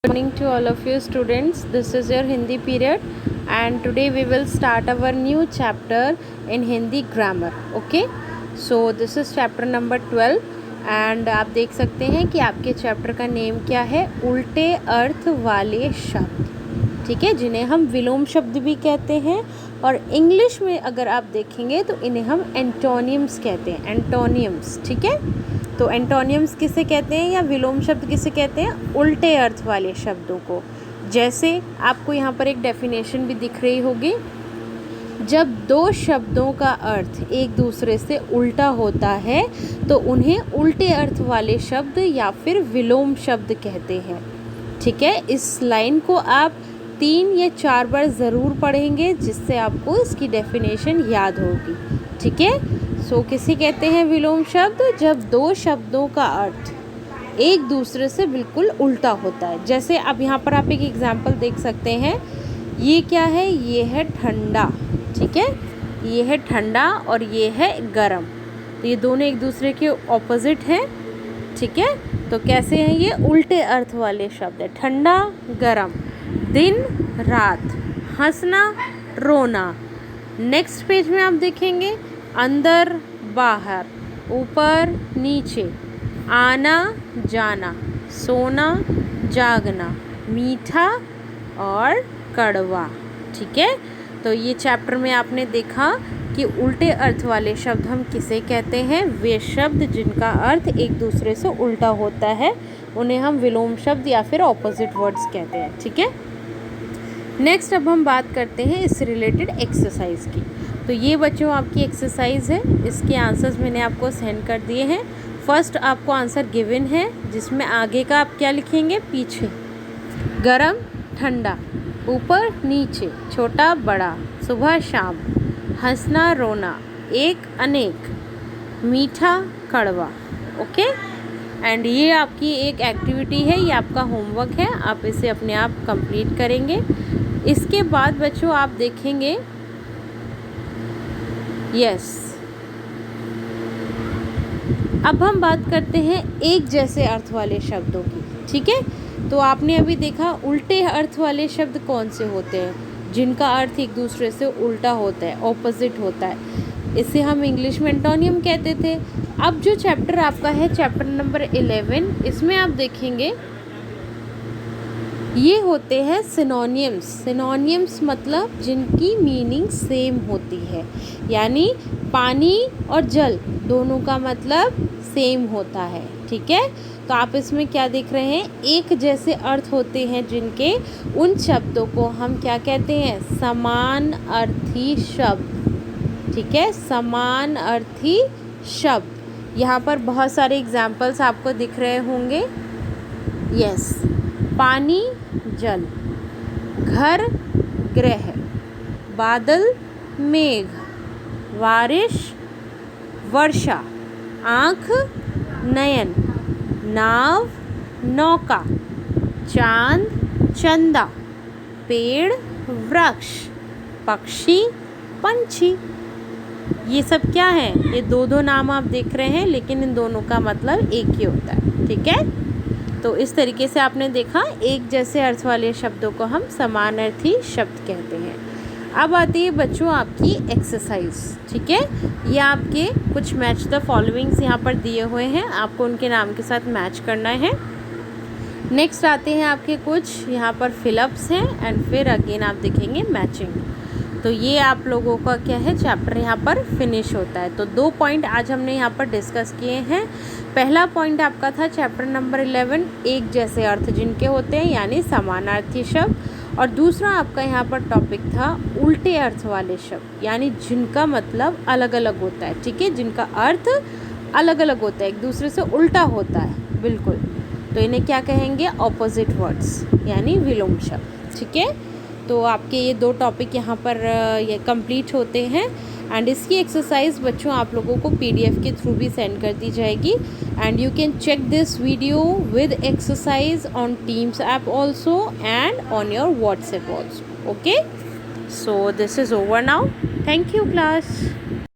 Good morning to all of you students. This is your Hindi period and today we will start our new chapter in Hindi grammar. Okay, so this is chapter number 12 and आप देख सकते हैं कि आपके chapter का name क्या है, उल्टे अर्थ वाले शब्द. ठीक है, जिन्हें हम विलोम शब्द भी कहते हैं और इंग्लिश में अगर आप देखेंगे तो इन्हें हम एंटोनियम्स कहते हैं. एंटोनियम्स, ठीक है. तो एंटोनियम्स किसे कहते हैं या विलोम शब्द किसे कहते हैं? उल्टे अर्थ वाले शब्दों को. जैसे आपको यहाँ पर एक डेफिनेशन भी दिख रही होगी. जब दो शब्दों का अर्थ एक दूसरे से उल्टा होता है तो उन्हें उल्टे अर्थ वाले शब्द या फिर विलोम शब्द कहते हैं. ठीक है, इस लाइन को आप 3 या 4 बार ज़रूर पढ़ेंगे जिससे आपको इसकी डेफिनेशन याद होगी. ठीक है, सो किसे कहते हैं विलोम शब्द? जब दो शब्दों का अर्थ एक दूसरे से बिल्कुल उल्टा होता है. जैसे अब यहाँ पर आप एक एग्जाम्पल देख सकते हैं. ये क्या है? ये है ठंडा. ठीक है, ये है ठंडा और ये है गरम. तो ये दोनों एक दूसरे के ऑपोजिट हैं. ठीक है, तो कैसे हैं ये? उल्टे अर्थ वाले शब्द है. ठंडा गरम, दिन रात, हंसना रोना. नेक्स्ट पेज में आप देखेंगे अंदर बाहर, ऊपर नीचे, आना जाना, सोना जागना, मीठा और कड़वा. ठीक है, तो ये चैप्टर में आपने देखा कि उल्टे अर्थ वाले शब्द हम किसे कहते हैं? वे शब्द जिनका अर्थ एक दूसरे से उल्टा होता है उन्हें हम विलोम शब्द या फिर ऑपोजिट वर्ड्स कहते हैं. ठीक है, नेक्स्ट अब हम बात करते हैं इस रिलेटेड एक्सरसाइज की. तो ये बच्चों आपकी एक्सरसाइज है. इसके आंसर्स मैंने आपको सेंड कर दिए हैं. फर्स्ट आपको आंसर गिवन है जिसमें आगे का आप क्या लिखेंगे? पीछे. गरम ठंडा, ऊपर नीचे, छोटा बड़ा, सुबह शाम, हंसना रोना, एक अनेक, मीठा कड़वा. ओके, एंड ये आपकी एक एक्टिविटी है, ये आपका होमवर्क है. आप इसे अपने आप कंप्लीट करेंगे. इसके बाद बच्चों आप देखेंगे अब हम बात करते हैं एक जैसे अर्थ वाले शब्दों की. ठीक है, तो आपने अभी देखा उल्टे अर्थ वाले शब्द कौन से होते हैं? जिनका अर्थ एक दूसरे से उल्टा होता है, ऑपोजिट होता है. इसे हम इंग्लिश में एंटोनियम कहते थे. अब जो चैप्टर आपका है चैप्टर नंबर 11, इसमें आप देखेंगे ये होते हैं सिनोनियम्स. सिनोनियम्स मतलब जिनकी मीनिंग सेम होती है, यानी पानी और जल दोनों का मतलब सेम होता है. ठीक है, तो आप इसमें क्या देख रहे हैं? एक जैसे अर्थ होते हैं जिनके, उन शब्दों को हम क्या कहते हैं? समान अर्थी शब्द. ठीक है, समान अर्थी शब्द. यहाँ पर बहुत सारे एग्जाम्पल्स आपको दिख रहे होंगे. यस, पानी जल, घर ग्रह, बादल मेघ, बारिश वर्षा, आँख नयन, नाव नौका, चांद चंदा, पेड़ वृक्ष, पक्षी पंछी. ये सब क्या है? ये दो नाम आप देख रहे हैं लेकिन इन दोनों का मतलब एक ही होता है. ठीक है, तो इस तरीके से आपने देखा एक जैसे अर्थ वाले शब्दों को हम समानार्थी शब्द कहते हैं. अब आती है बच्चों आपकी एक्सरसाइज. ठीक है, ये आपके कुछ मैच द फॉलोइंग्स यहाँ पर दिए हुए हैं, आपको उनके नाम के साथ मैच करना है. नेक्स्ट आते हैं आपके कुछ यहाँ पर फिलअप्स हैं एंड फिर अगेन आप देखेंगे मैचिंग. तो ये आप लोगों का क्या है, चैप्टर यहाँ पर फिनिश होता है. तो 2 पॉइंट आज हमने यहाँ पर डिस्कस किए हैं. पहला पॉइंट आपका था चैप्टर नंबर 11, एक जैसे अर्थ जिनके होते हैं यानी समानार्थी शब्द. और दूसरा आपका यहाँ पर टॉपिक था उल्टे अर्थ वाले शब्द, यानी जिनका मतलब अलग अलग होता है. ठीक है, जिनका अर्थ अलग अलग होता है, एक दूसरे से उल्टा होता है बिल्कुल. तो इन्हें क्या कहेंगे? ऑपोजिट वर्ड्स यानी विलोम शब्द. ठीक है, तो आपके ये 2 टॉपिक यहाँ पर ये कंप्लीट होते हैं. एंड इसकी एक्सरसाइज बच्चों आप लोगों को PDF के थ्रू भी सेंड कर दी जाएगी. And you can check this video with exercise on Teams app also and on your WhatsApp also. Okay, so this is over now. Thank you class.